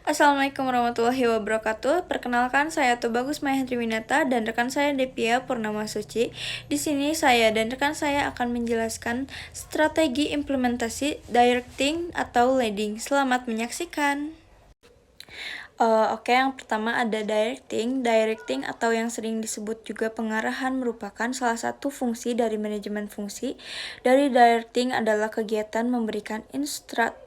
Assalamualaikum warahmatullahi wabarakatuh. Perkenalkan, saya Tubagus Mahendriwinata dan rekan saya Devia Purnama Suci. Di sini saya dan rekan saya akan menjelaskan strategi implementasi directing atau leading. Selamat menyaksikan. Oke, yang pertama ada directing. Directing atau yang sering disebut juga pengarahan merupakan salah satu fungsi dari manajemen fungsi. Dari directing adalah kegiatan memberikan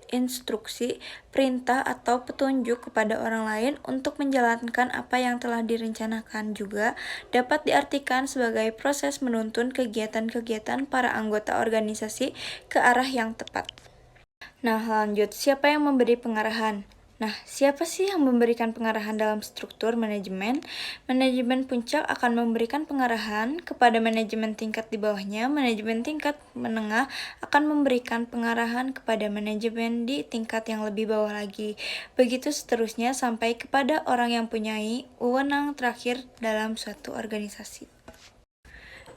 instruksi, perintah, atau petunjuk kepada orang lain untuk menjalankan apa yang telah direncanakan. Juga dapat diartikan sebagai proses menuntun kegiatan-kegiatan para anggota organisasi ke arah yang tepat. Nah, lanjut, siapa yang memberi pengarahan? Nah, siapa sih yang memberikan pengarahan dalam struktur manajemen? Manajemen puncak akan memberikan pengarahan kepada manajemen tingkat di bawahnya. Manajemen tingkat menengah akan memberikan pengarahan kepada manajemen di tingkat yang lebih bawah lagi. Begitu seterusnya sampai kepada orang yang punya wewenang terakhir dalam suatu organisasi.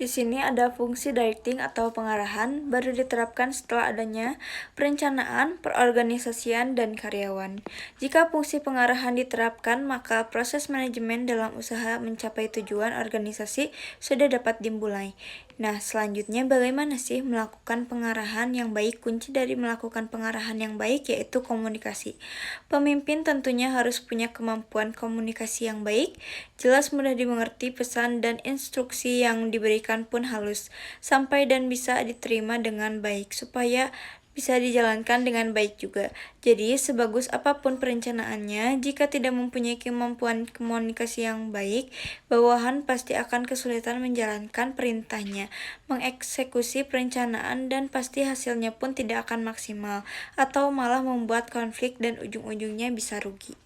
Di sini ada fungsi directing atau pengarahan baru diterapkan setelah adanya perencanaan, perorganisasian, dan karyawan. Jika fungsi pengarahan diterapkan, maka proses manajemen dalam usaha mencapai tujuan organisasi sudah dapat dimulai. Nah, selanjutnya bagaimana sih melakukan pengarahan yang baik? Kunci dari melakukan pengarahan yang baik yaitu komunikasi. Pemimpin tentunya harus punya kemampuan komunikasi yang baik, jelas, mudah dimengerti, pesan dan instruksi yang diberikan pun halus, sampai dan bisa diterima dengan baik, supaya bisa dijalankan dengan baik juga. Jadi, sebagus apapun perencanaannya, jika tidak mempunyai kemampuan komunikasi yang baik, bawahan pasti akan kesulitan menjalankan perintahnya, mengeksekusi perencanaan, dan pasti hasilnya pun tidak akan maksimal, atau malah membuat konflik dan ujung-ujungnya bisa rugi.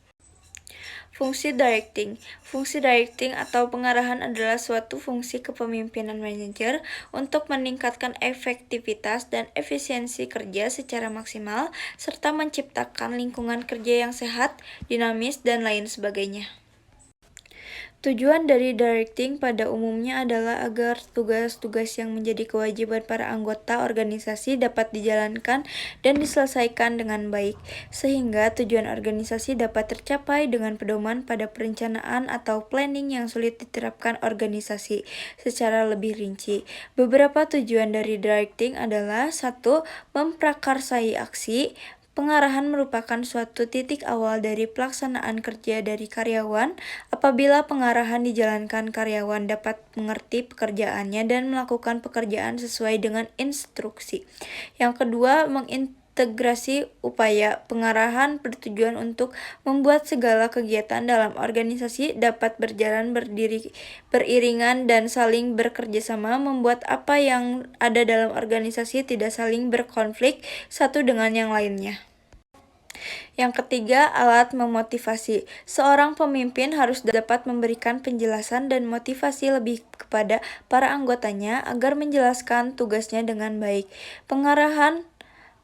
Fungsi directing. Fungsi directing atau pengarahan adalah suatu fungsi kepemimpinan manajer untuk meningkatkan efektivitas dan efisiensi kerja secara maksimal, serta menciptakan lingkungan kerja yang sehat, dinamis, dan lain sebagainya. Tujuan dari directing pada umumnya adalah agar tugas-tugas yang menjadi kewajiban para anggota organisasi dapat dijalankan dan diselesaikan dengan baik, sehingga tujuan organisasi dapat tercapai dengan pedoman pada perencanaan atau planning yang sulit diterapkan organisasi secara lebih rinci. Beberapa tujuan dari directing adalah: 1. Memprakarsai aksi. Pengarahan merupakan suatu titik awal dari pelaksanaan kerja dari karyawan. Apabila pengarahan dijalankan, karyawan dapat mengerti pekerjaannya dan melakukan pekerjaan sesuai dengan instruksi. Yang kedua, mengintegrasi upaya. Pengarahan bertujuan untuk membuat segala kegiatan dalam organisasi dapat berjalan beriringan dan saling bekerjasama, membuat apa yang ada dalam organisasi tidak saling berkonflik satu dengan yang lainnya. Yang ketiga, alat memotivasi. Seorang pemimpin harus dapat memberikan penjelasan dan motivasi lebih kepada para anggotanya agar menjalankan tugasnya dengan baik. Pengarahan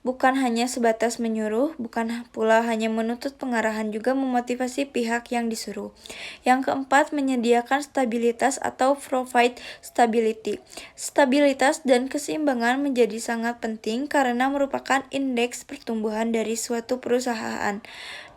bukan hanya sebatas menyuruh, bukan pula hanya menuntut. Pengarahan juga memotivasi pihak yang disuruh. Yang keempat, menyediakan stabilitas atau provide stability. Stabilitas dan keseimbangan menjadi sangat penting karena merupakan indeks pertumbuhan dari suatu perusahaan.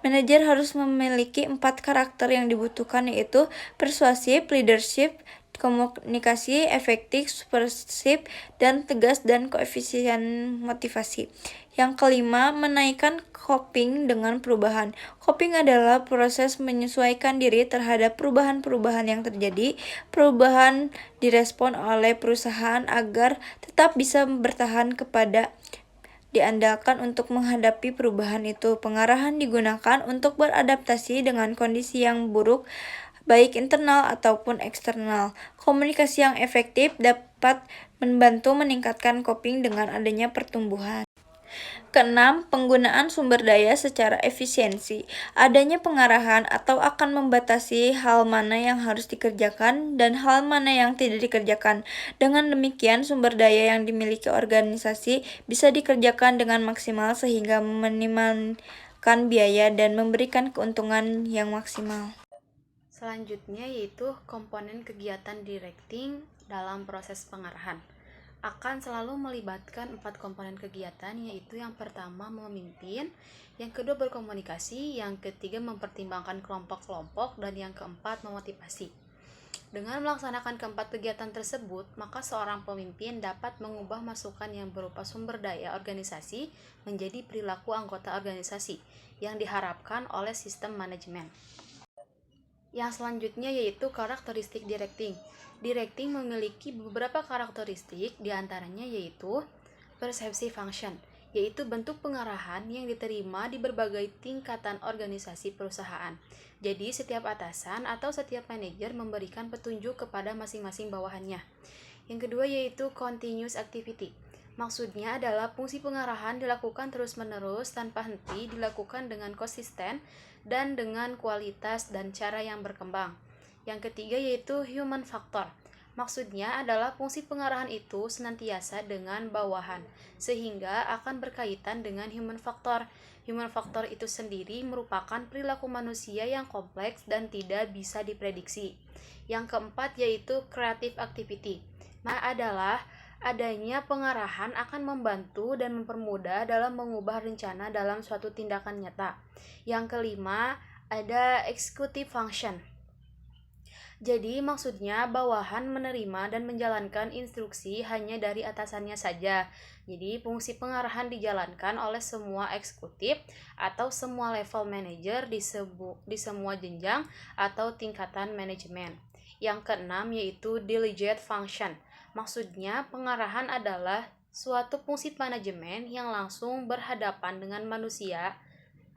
Manajer harus memiliki 4 karakter yang dibutuhkan, yaitu persuasif, leadership, komunikasi efektif, supersif, dan tegas, dan koefisien motivasi. Yang kelima, menaikkan coping dengan perubahan. Coping adalah proses menyesuaikan diri terhadap perubahan-perubahan yang terjadi. Perubahan direspon oleh perusahaan agar tetap bisa bertahan kepada diandalkan untuk menghadapi perubahan itu. Pengarahan digunakan untuk beradaptasi dengan kondisi yang buruk, baik internal ataupun eksternal. Komunikasi yang efektif dapat membantu meningkatkan coping dengan adanya pertumbuhan. Keenam, penggunaan sumber daya secara efisiensi. Adanya pengarahan atau akan membatasi hal mana yang harus dikerjakan dan hal mana yang tidak dikerjakan. Dengan demikian, sumber daya yang dimiliki organisasi bisa dikerjakan dengan maksimal sehingga meminimalkan biaya dan memberikan keuntungan yang maksimal. Selanjutnya yaitu komponen kegiatan directing dalam proses pengarahan. akan selalu melibatkan 4 komponen kegiatan, yaitu yang pertama memimpin, yang kedua berkomunikasi, yang ketiga mempertimbangkan kelompok-kelompok, dan yang keempat memotivasi. Dengan melaksanakan keempat kegiatan tersebut, maka seorang pemimpin dapat mengubah masukan yang berupa sumber daya organisasi menjadi perilaku anggota organisasi yang diharapkan oleh sistem manajemen. Yang selanjutnya yaitu karakteristik directing. Directing memiliki beberapa karakteristik, diantaranya yaitu persepsi function, yaitu bentuk pengarahan yang diterima di berbagai tingkatan organisasi perusahaan. Jadi setiap atasan atau setiap manajer memberikan petunjuk kepada masing-masing bawahannya. Yang kedua yaitu continuous activity. Maksudnya adalah fungsi pengarahan dilakukan terus-menerus tanpa henti, dilakukan dengan konsisten dan dengan kualitas dan cara yang berkembang. Yang ketiga yaitu human factor. Maksudnya adalah fungsi pengarahan itu senantiasa dengan bawahan, sehingga akan berkaitan dengan human factor. Human factor itu sendiri merupakan perilaku manusia yang kompleks dan tidak bisa diprediksi. Yang keempat yaitu creative activity. Adalah adanya pengarahan akan membantu dan mempermudah dalam mengubah rencana dalam suatu tindakan nyata. Yang kelima, ada executive function. Jadi maksudnya bawahan menerima dan menjalankan instruksi hanya dari atasannya saja. Jadi fungsi pengarahan dijalankan oleh semua eksekutif atau semua level manager di semua jenjang atau tingkatan manajemen. Yang keenam yaitu delegate function. Maksudnya pengarahan adalah suatu fungsi manajemen yang langsung berhadapan dengan manusia.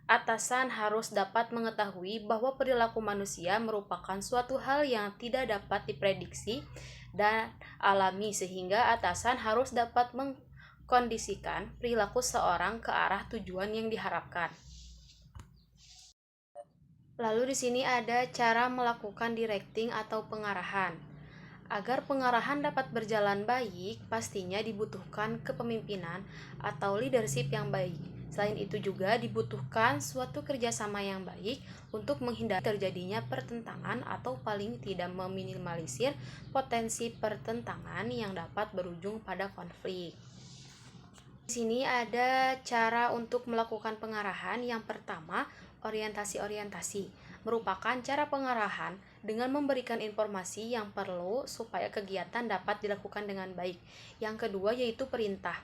Atasan harus dapat mengetahui bahwa perilaku manusia merupakan suatu hal yang tidak dapat diprediksi dan alami, sehingga atasan harus dapat mengkondisikan perilaku seorang ke arah tujuan yang diharapkan. Lalu di sini ada cara melakukan directing atau pengarahan. Agar pengarahan dapat berjalan baik, pastinya dibutuhkan kepemimpinan atau leadership yang baik. Selain itu juga dibutuhkan suatu kerjasama yang baik untuk menghindari terjadinya pertentangan atau paling tidak meminimalisir potensi pertentangan yang dapat berujung pada konflik. Di sini ada cara untuk melakukan pengarahan. Yang pertama, orientasi-orientasi merupakan cara pengarahan dengan memberikan informasi yang perlu supaya kegiatan dapat dilakukan dengan baik. Yang kedua yaitu perintah.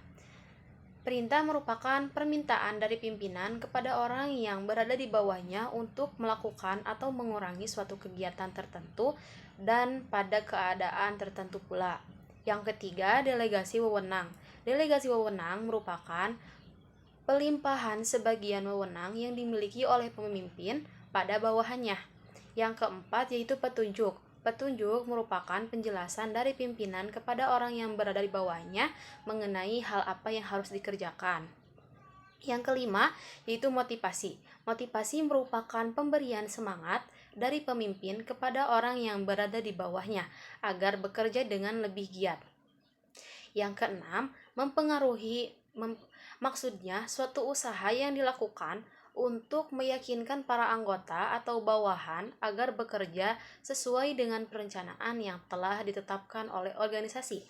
Perintah merupakan permintaan dari pimpinan kepada orang yang berada di bawahnya untuk melakukan atau mengurangi suatu kegiatan tertentu dan pada keadaan tertentu pula. Yang ketiga, delegasi wewenang. Delegasi wewenang merupakan pelimpahan sebagian wewenang yang dimiliki oleh pemimpin pada bawahannya. Yang keempat yaitu petunjuk. Petunjuk merupakan penjelasan dari pimpinan kepada orang yang berada di bawahnya mengenai hal apa yang harus dikerjakan. Yang kelima yaitu motivasi. Motivasi merupakan pemberian semangat dari pemimpin kepada orang yang berada di bawahnya agar bekerja dengan lebih giat. Yang keenam, maksudnya suatu usaha yang dilakukan untuk meyakinkan para anggota atau bawahan agar bekerja sesuai dengan perencanaan yang telah ditetapkan oleh organisasi.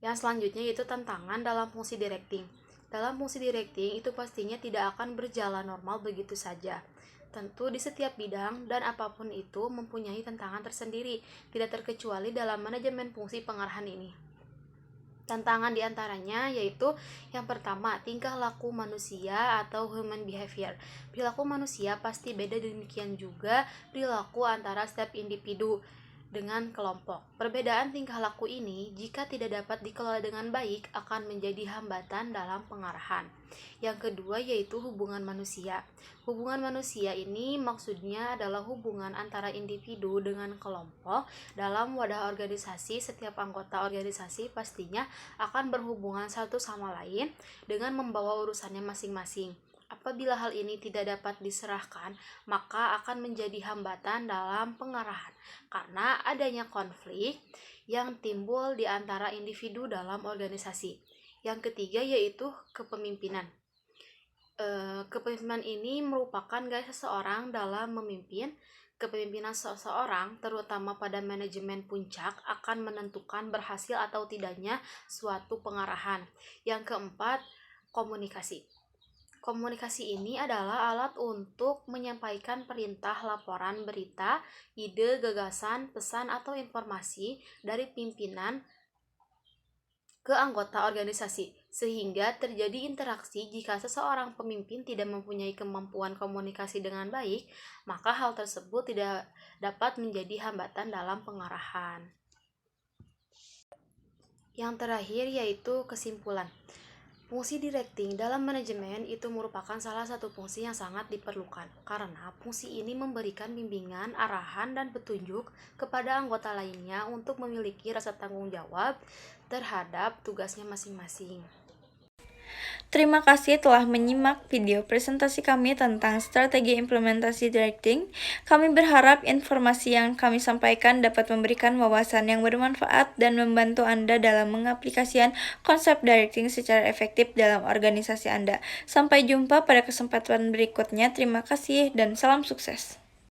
Yang selanjutnya yaitu tantangan dalam fungsi directing. Dalam fungsi directing itu pastinya tidak akan berjalan normal begitu saja. Tentu di setiap bidang dan apapun itu mempunyai tantangan tersendiri, tidak terkecuali dalam manajemen fungsi pengarahan ini. Tantangan diantaranya yaitu yang pertama, tingkah laku manusia atau human behavior. Perilaku manusia pasti beda, demikian juga perilaku antara setiap individu dengan kelompok. Perbedaan tingkah laku ini jika tidak dapat dikelola dengan baik akan menjadi hambatan dalam pengarahan. Yang kedua yaitu hubungan manusia. Hubungan manusia ini maksudnya adalah hubungan antara individu dengan kelompok. Dalam wadah organisasi, setiap anggota organisasi pastinya akan berhubungan satu sama lain dengan membawa urusannya masing-masing. Apabila hal ini tidak dapat diserahkan, maka akan menjadi hambatan dalam pengarahan karena adanya konflik yang timbul di antara individu dalam organisasi. Yang ketiga yaitu kepemimpinan. Kepemimpinan ini merupakan gaya seseorang dalam memimpin. Kepemimpinan seseorang, terutama pada manajemen puncak, akan menentukan berhasil atau tidaknya suatu pengarahan. Yang keempat, komunikasi. Komunikasi ini adalah alat untuk menyampaikan perintah, laporan, berita, ide, gagasan, pesan, atau informasi dari pimpinan ke anggota organisasi, sehingga terjadi interaksi. Jika seseorang pemimpin tidak mempunyai kemampuan komunikasi dengan baik, maka hal tersebut tidak dapat menjadi hambatan dalam pengarahan. Yang terakhir yaitu kesimpulan. Fungsi directing dalam manajemen itu merupakan salah satu fungsi yang sangat diperlukan, karena fungsi ini memberikan bimbingan, arahan, dan petunjuk kepada anggota lainnya untuk memiliki rasa tanggung jawab terhadap tugasnya masing-masing. Terima kasih telah menyimak video presentasi kami tentang strategi implementasi directing. Kami berharap informasi yang kami sampaikan dapat memberikan wawasan yang bermanfaat dan membantu Anda dalam mengaplikasikan konsep directing secara efektif dalam organisasi Anda. Sampai jumpa pada kesempatan berikutnya. Terima kasih dan salam sukses.